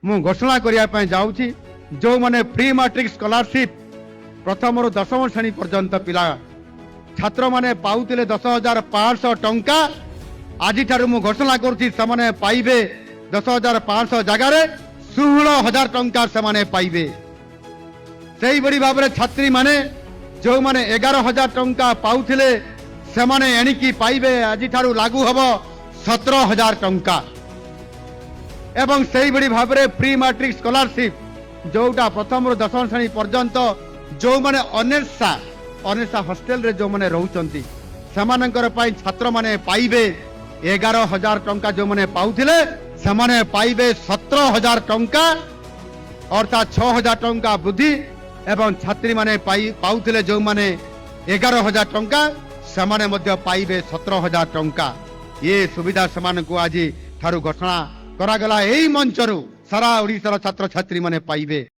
ମୁଁ ଘୋଷଣା କରିବା ପାଇଁ ଯାଉଛି ଯେଉଁମାନେ ପ୍ରି ମାଟ୍ରିକ ସ୍କଲାରସିପ୍ ପ୍ରଥମରୁ ଦଶମ ଶ୍ରେଣୀ ପର୍ଯ୍ୟନ୍ତ ପିଲା ଛାତ୍ରମାନେ ପାଉଥିଲେ 10,500 ଟଙ୍କା ଆଜିଠାରୁ ମୁଁ ଘୋଷଣା କରୁଛି ସେମାନେ ପାଇବେ 10,500 ଜାଗାରେ 16,000 ଟଙ୍କା ସେମାନେ ପାଇବେ। ସେଇଭଳି ଭାବରେ ଛାତ୍ରୀମାନେ ଯେଉଁମାନେ 11,000 ଟଙ୍କା ପାଉଥିଲେ ସେମାନେ ଏଣିକି ପାଇବେ ଆଜିଠାରୁ ଲାଗୁ ହେବ 17,000 ଟଙ୍କା। ଏବଂ ସେଇଭଳି ଭାବରେ ପ୍ରି ମାଟ୍ରିକ ସ୍କଲାରସିପ୍ ଯୋଉଟା ପ୍ରଥମରୁ ଦଶମ ଶ୍ରେଣୀ ପର୍ଯ୍ୟନ୍ତ ଯେଉଁମାନେ ଅନେଶା ହଷ୍ଟେଲରେ ଯେଉଁମାନେ ରହୁଛନ୍ତି ସେମାନଙ୍କର ପାଇଁ ଛାତ୍ରମାନେ ପାଇବେ 11,000 ଟଙ୍କା ଯେଉଁମାନେ ପାଉଥିଲେ ସେମାନେ ପାଇବେ 17,000 ଟଙ୍କା ଅର୍ଥାତ୍ 6,000 ଟଙ୍କା ବୃଦ୍ଧି ଏବଂ ଛାତ୍ରୀମାନେ ପାଉଥିଲେ ଯେଉଁମାନେ 11,000 ଟଙ୍କା ସେମାନେ ମଧ୍ୟ ପାଇବେ 17,000 ଟଙ୍କା। ଏ ସୁବିଧା ସେମାନଙ୍କୁ ଆଜି ଠାରୁ ଘୋଷଣା କରାଗଲା। ଏହି ମଞ୍ଚରୁ ସାରା ଓଡ଼ିଶାର ଛାତ୍ରଛାତ୍ରୀମାନେ ପାଇବେ।